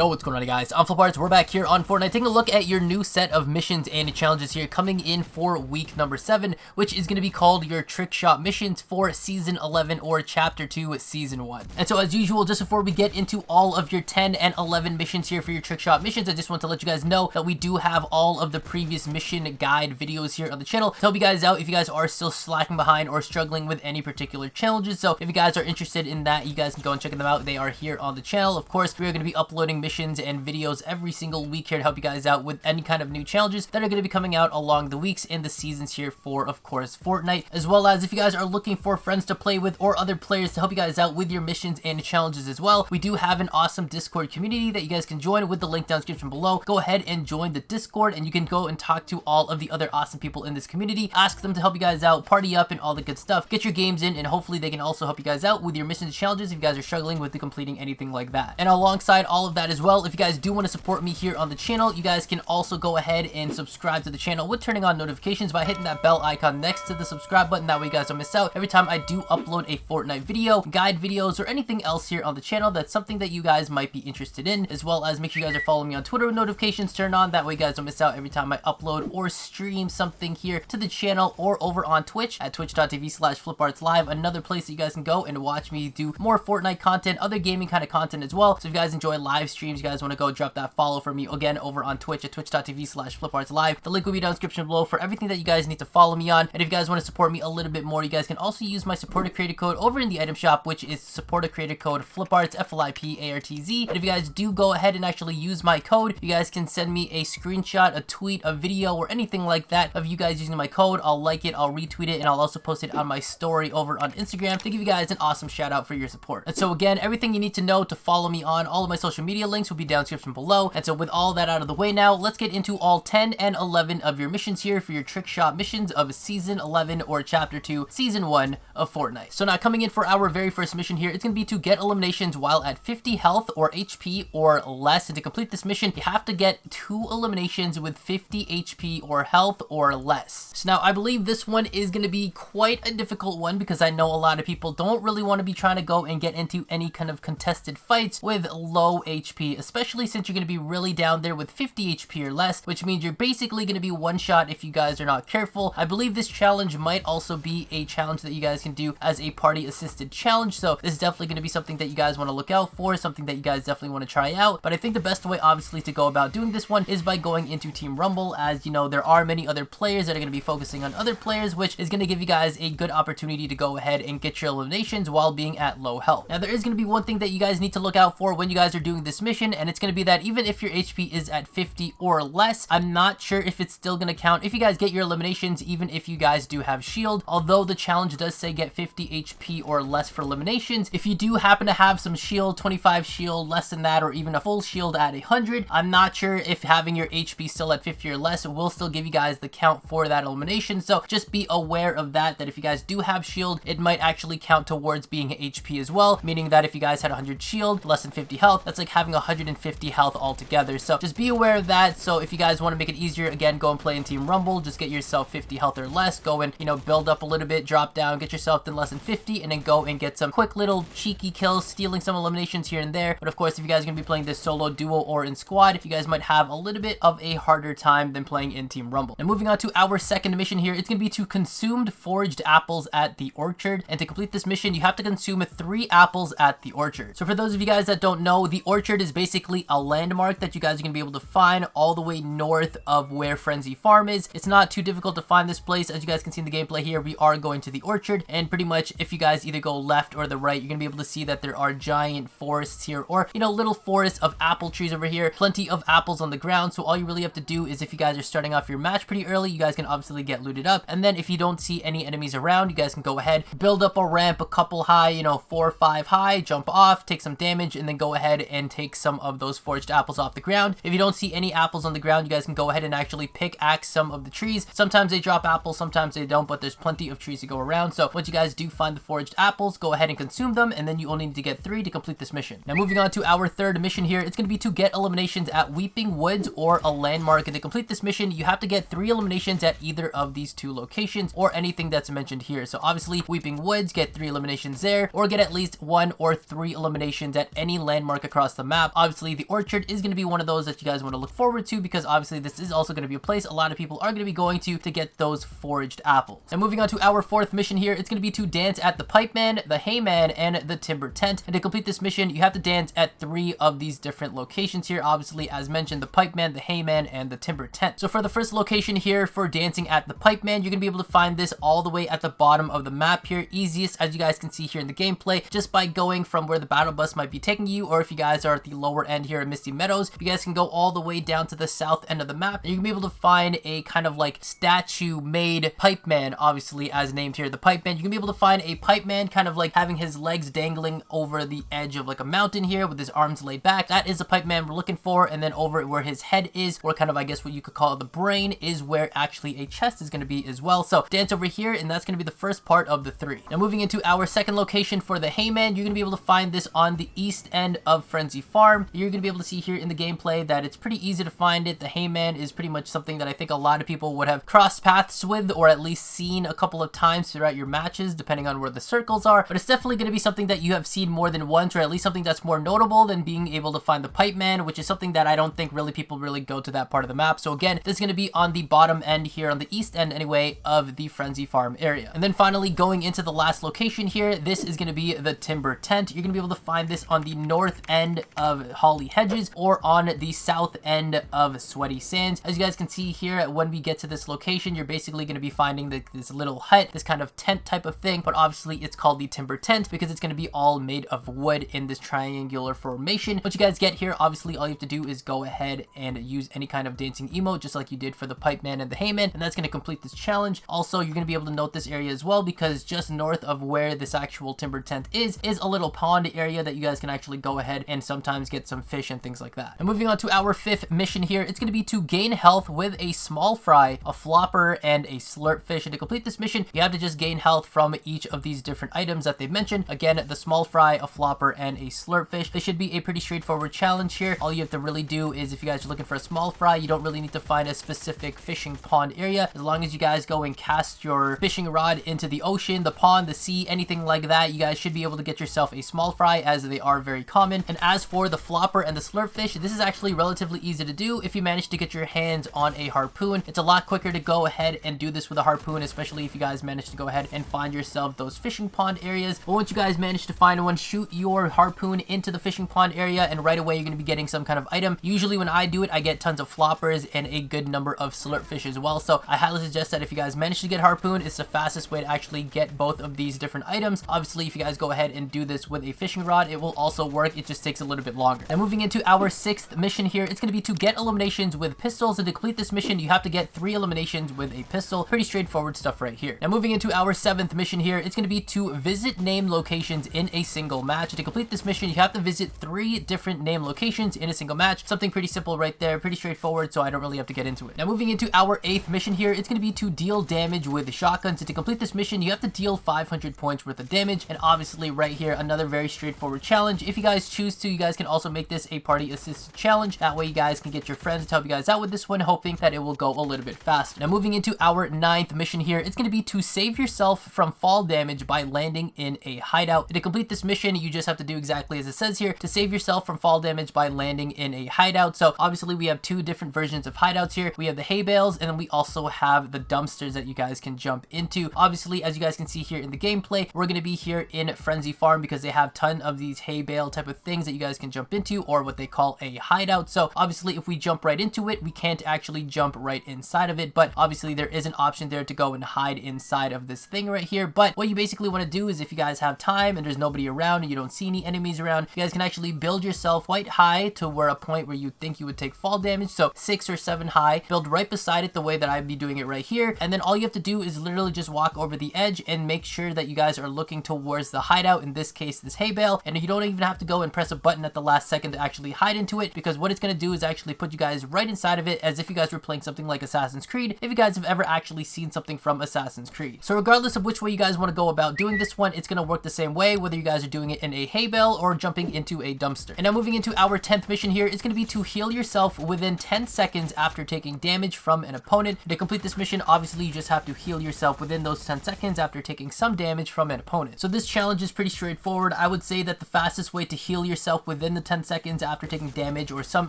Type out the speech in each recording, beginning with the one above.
Yo, what's going on, guys? I'm FlipArtz. We're back here on Fortnite taking a look at your new set of missions and challenges here coming in for week number 7, which is going to be called your trick shot missions for season 11 or chapter 2 season 1. And so as usual, just before we get into all of your 10 and 11 missions here for your trick shot missions, I just want to let you guys know that we do have all of the previous mission guide videos here on the channel to help you guys out if you guys are still slacking behind or struggling with any particular challenges. So if you guys are interested in that, you guys can go and check them out. They are here on the channel. Of course, we are going to be uploading missions and videos every single week here to help you guys out with any kind of new challenges that are going to be coming out along the weeks and the seasons here for, of course, Fortnite, as well as if you guys are looking for friends to play with or other players to help you guys out with your missions and challenges as well. We do have an awesome Discord community that you guys can join with the link down in the description below. Go ahead and join the Discord and you can go and talk to all of the other awesome people in this community, ask them to help you guys out, party up and all the good stuff, get your games in, and hopefully they can also help you guys out with your missions and challenges if you guys are struggling with completing anything like that. And alongside all of that as well, if you guys do want to support me here on the channel, you guys can also go ahead and subscribe to the channel with turning on notifications by hitting that bell icon next to the subscribe button. That way you guys don't miss out every time I do upload a Fortnite video, guide videos, or anything else here on the channel that's something that you guys might be interested in, as well as make sure you guys are following me on Twitter with notifications turned on. That way you guys don't miss out every time I upload or stream something here to the channel or over on Twitch at twitch.tv/FlipArtzLive, another place that you guys can go and watch me do more Fortnite content, other gaming kind of content as well. So if you guys enjoy live streams, you guys want to go drop that follow for me again over on Twitch at twitch.tv/FlipArtzLive. The link will be down in the description below for everything that you guys need to follow me on. And if you guys want to support me a little bit more, you guys can also use my supporter creator code over in the item shop, which is supporter creator code FlipArtz, FLIPARTZ. And if you guys do go ahead and actually use my code, you guys can send me a screenshot, a tweet, a video, or anything like that of you guys using my code. I'll like it, I'll retweet it, and I'll also post it on my story over on Instagram to give you guys an awesome shout out for your support. And so again, everything you need to know to follow me on all of my social media links will be down in the description below. And so with all that out of the way now, let's get into all 10 and 11 of your missions here for your trick shot missions of season 11 or chapter 2 season 1 of Fortnite. So now coming in for our very first mission here, it's going to be to get eliminations while at 50 health or HP or less. And to complete this mission, you have to get 2 eliminations with 50 HP or health or less. So now I believe this one is going to be quite a difficult one because I know a lot of people don't really want to be trying to go and get into any kind of contested fights with low HP, especially since you're going to be really down there with 50 HP or less, which means you're basically going to be one shot if you guys are not careful. I believe this challenge might also be a challenge that you guys can do as a party assisted challenge, so this is definitely going to be something that you guys want to look out for, something that you guys definitely want to try out. But I think the best way obviously to go about doing this one is by going into Team Rumble, as you know there are many other players that are going to be focusing on other players, which is going to give you guys a good opportunity to go ahead and get your eliminations while being at low health. Now there is going to be one thing that you guys need to look out for when you guys are doing this mission, and it's going to be that even if your HP is at 50 or less, I'm not sure if it's still going to count if you guys get your eliminations even if you guys do have shield. Although the challenge does say get 50 HP or less for eliminations, if you do happen to have some shield, 25 shield, less than that, or even a full shield at 100, I'm not sure if having your HP still at 50 or less will still give you guys the count for that elimination. So just be aware of that if you guys do have shield, it might actually count towards being HP as well, meaning that if you guys had 100 shield, less than 50 health, that's like having 150 health altogether. So just be aware of that. So if you guys want to make it easier, again, go and play in Team Rumble, just get yourself 50 health or less, go and, you know, build up a little bit, drop down, get yourself then less than 50, and then go and get some quick little cheeky kills, stealing some eliminations here and there. But of course, if you guys are going to be playing this solo, duo, or in squad, you guys might have a little bit of a harder time than playing in Team Rumble. And moving on to our second mission here, it's going to be to consumed foraged apples at the orchard. And to complete this mission, you have to consume 3 apples at the orchard. So for those of you guys that don't know, the orchard is basically a landmark that you guys are going to be able to find all the way north of where Frenzy Farm is. It's not too difficult to find this place. As you guys can see in the gameplay here, we are going to the orchard, and pretty much if you guys either go left or the right, you're going to be able to see that there are giant forests here, or, you know, little forests of apple trees over here, plenty of apples on the ground. So all you really have to do is, if you guys are starting off your match pretty early, you guys can obviously get looted up, and then if you don't see any enemies around, you guys can go ahead, build up a ramp a couple high, you know, 4 or 5 high, jump off, take some damage, and then go ahead and take some of those foraged apples off the ground. If you don't see any apples on the ground, you guys can go ahead and actually pickaxe some of the trees. Sometimes they drop apples, sometimes they don't, but there's plenty of trees to go around. So once you guys do find the foraged apples, go ahead and consume them, and then you only need to get 3 to complete this mission. Now moving on to our third mission here, it's going to be to get eliminations at Weeping Woods or a landmark. And to complete this mission, you have to get 3 eliminations at either of these 2 locations or anything that's mentioned here. So obviously Weeping Woods, get 3 eliminations there, or get at least 1 or 3 eliminations at any landmark across the map. map. Obviously, the orchard is going to be one of those that you guys want to look forward to because obviously this is also going to be a place a lot of people are going to be going to get those foraged apples. And moving on to our fourth mission here, it's going to be to dance at the Pipeman, the Hayman, and the Timber Tent. And to complete this mission, you have to dance at 3 of these different locations here. Obviously, as mentioned, the Pipeman, the Hayman, and the Timber Tent. So for the first location here for dancing at the Pipeman, you're going to be able to find this all the way at the bottom of the map here. Easiest, as you guys can see here in the gameplay, just by going from where the battle bus might be taking you, or if you guys are at the lower end here in Misty Meadows, you guys can go all the way down to the south end of the map, and you can be able to find a kind of like statue made Pipeman, obviously as named here, the Pipeman. You can be able to find a Pipeman kind of like having his legs dangling over the edge of like a mountain here with his arms laid back. That is the Pipeman we're looking for. And then over where his head is, or kind of I guess what you could call the brain, is where actually a chest is going to be as well. So dance over here, and that's going to be the first part of the 3. Now moving into our second location for the Hayman, you're going to be able to find this on the east end of Frenzy Farm. You're going to be able to see here in the gameplay that it's pretty easy to find it. The Hayman is pretty much something that I think a lot of people would have crossed paths with, or at least seen a couple of times throughout your matches, depending on where the circles are. But it's definitely going to be something that you have seen more than once, or at least something that's more notable than being able to find the Pipeman, which is something that I don't think really people really go to that part of the map. So again, this is going to be on the bottom end here, on the east end anyway, of the Frenzy Farm area. And then finally, going into the last location here, this is going to be the Timber Tent. You're going to be able to find this on the north end of Holly Hedges, or on the south end of Sweaty Sands. As you guys can see here, when we get to this location, you're basically going to be finding this little hut, this kind of tent type of thing, but obviously it's called the Timber Tent because it's going to be all made of wood in this triangular formation. What you guys get here, obviously all you have to do is go ahead and use any kind of dancing emote, just like you did for the Pipeman and the Hayman, and that's going to complete this challenge. Also, you're going to be able to note this area as well, because just north of where this actual Timber Tent is a little pond area that you guys can actually go ahead and sometimes get some fish and things like that. And moving on to our 5th mission here, it's going to be to gain health with a small fry, a flopper, and a slurp fish. And to complete this mission, you have to just gain health from each of these different items that they've mentioned. Again, the small fry, a flopper, and a slurp fish. This should be a pretty straightforward challenge here. All you have to really do is, if you guys are looking for a small fry, you don't really need to find a specific fishing pond area. As long as you guys go and cast your fishing rod into the ocean, the pond, the sea, anything like that, you guys should be able to get yourself a small fry, as they are very common. And as for the flopper and the slurp fish, this is actually relatively easy to do if you manage to get your hands on a harpoon. It's a lot quicker to go ahead and do this with a harpoon, especially if you guys manage to go ahead and find yourself those fishing pond areas. But once you guys manage to find one, shoot your harpoon into the fishing pond area, and right away you're going to be getting some kind of item. Usually when I do it, I get tons of floppers and a good number of slurp fish as well. So I highly suggest that if you guys manage to get harpoon, it's the fastest way to actually get both of these different items. Obviously, if you guys go ahead and do this with a fishing rod, it will also work. It just takes a little bit longer. Now moving into our 6th mission here, it's going to be to get eliminations with pistols. And to complete this mission, you have to get 3 eliminations with a pistol. Pretty straightforward stuff right here. Now moving into our 7th mission here, it's going to be to visit named locations in a single match. To complete this mission, you have to visit 3 different named locations in a single match. Something pretty simple right there, pretty straightforward, so I don't really have to get into it. Now moving into our 8th mission here, it's going to be to deal damage with shotguns. And to complete this mission, you have to deal 500 points worth of damage. And obviously right here, another very straightforward challenge. If you guys choose to, you guys can also make this a party assist challenge. That way you guys can get your friends to help you guys out with this one, hoping that it will go a little bit faster. Now moving into our 9th mission here, it's going to be to save yourself from fall damage by landing in a hideout. And to complete this mission, you just have to do exactly as it says here, to save yourself from fall damage by landing in a hideout. So obviously we have 2 different versions of hideouts here. We have the hay bales, and then we also have the dumpsters that you guys can jump into. Obviously, as you guys can see here in the gameplay, we're going to be here in Frenzy Farm because they have a ton of these hay bale type of things that you guys can jump into, or what they call a hideout. So obviously if we jump right into it, we can't actually jump right inside of it, but obviously there is an option there to go and hide inside of this thing right here. But what you basically want to do is, if you guys have time and there's nobody around and you don't see any enemies around, you guys can actually build yourself quite high to where a point where you think you would take fall damage. So 6 or 7 high, build right beside it the way that I'd be doing it right here. And then all you have to do is literally just walk over the edge and make sure that you guys are looking towards the hideout, in this case this hay bale. And you don't even have to go and press a button at the last second to actually hide into it, because what it's going to do is actually put you guys right inside of it, as if you guys were playing something like Assassin's Creed, if you guys have ever actually seen something from Assassin's Creed. So regardless of which way you guys want to go about doing this one, it's going to work the same way, whether you guys are doing it in a hay bale or jumping into a dumpster. And now moving into our 10th mission here, it's going to be to heal yourself within 10 seconds after taking damage from an opponent. To complete this mission, obviously you just have to heal yourself within those 10 seconds after taking some damage from an opponent. So this challenge is pretty straightforward. I would say that the fastest way to heal yourself within the 10 seconds after taking damage or some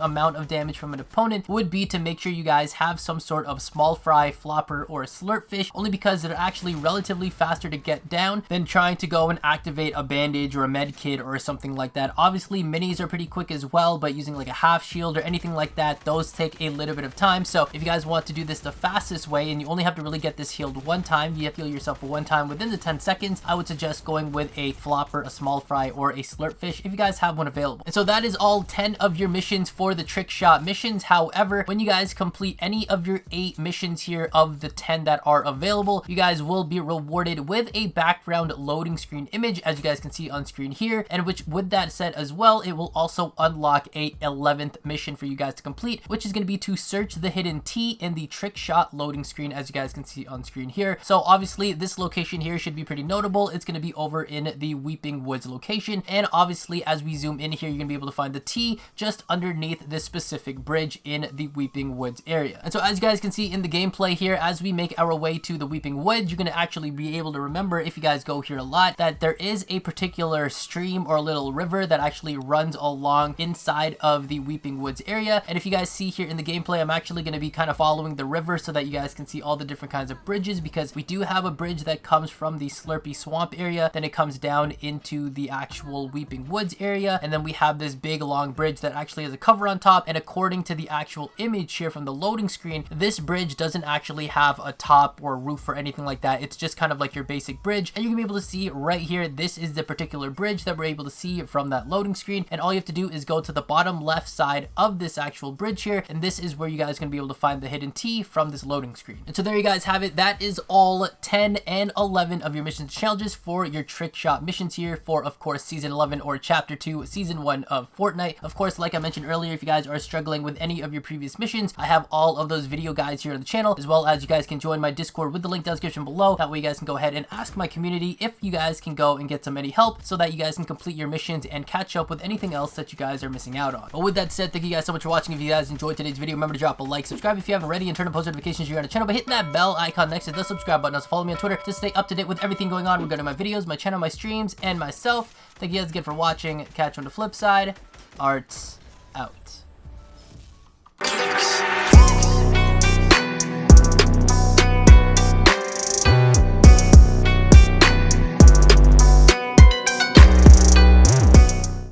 amount of damage from an opponent would be to make sure you guys have some sort of small fry, flopper, or slurp fish, only because they're actually relatively faster to get down than trying to go and activate a bandage or a med kit or something like that. Obviously, minis are pretty quick as well, but using like a half shield or anything like that, those take a little bit of time. So if you guys want to do this the fastest way, and you only have to really get this healed one time, you have to heal yourself one time within the 10 seconds, I would suggest going with a flopper, a small fry, or a slurp fish if you guys have one available. And so that is all 10 of your missions for the trick shot missions. However, when you guys complete any of your 8 missions here of the 10 that are available, you guys will be rewarded with a background loading screen image, as you guys can see on screen here, and which with that said as well, it will also unlock a 11th mission for you guys to complete, which is going to be to search the hidden T in the trick shot loading screen, as you guys can see on screen here. So obviously this location here should be pretty notable. It's going to be over in the Weeping Woods location, and obviously as we zoom in here, you're going to be able to find the T just underneath this specific bridge in the Weeping Woods area. And so as you guys can see in the gameplay here, as we make our way to the Weeping Woods, you're going to actually be able to remember, if you guys go here a lot, that there is a particular stream or little river that actually runs along inside of the Weeping Woods area. And if you guys see here in the gameplay, I'm actually going to be kind of following the river so that you guys can see all the different kinds of bridges, because we do have a bridge that comes from the Slurpy Swamp area, then it comes down into the actual Weeping Woods area, and then we have this big long bridge that actually has a cover on top. And according to the actual image here from the loading screen, this bridge doesn't actually have a top or roof or anything like that. It's just kind of like your basic bridge, and you can be able to see right here, this is the particular bridge that we're able to see from that loading screen. And all you have to do is go to the bottom left side of this actual bridge here, and this is where you guys are going to be able to find the hidden T from this loading screen. And so there you guys have it. That is all 10 and 11 of your missions challenges for your trick shot missions here for, of course, season 11 or chapter 2, season 1 of Fortnite. Of course, like I mentioned earlier, if you guys are struggling with any of your previous missions, I have all of those video guides here on the channel, as well as you guys can join my Discord with the link down in the description below. That way you guys can go ahead and ask my community if you guys can go and get some any help, so that you guys can complete your missions and catch up with anything else that you guys are missing out on. But with that said, thank you guys so much for watching. If you guys enjoyed today's video, remember to drop a like, subscribe if you haven't already, and turn on post notifications here on the channel by hitting that bell icon next to the subscribe button. Also follow me on Twitter to stay up to date with everything going on regarding my videos, my channel, my streams, and myself. Thank you guys again for watching. Catch you on the flip side. Arts out.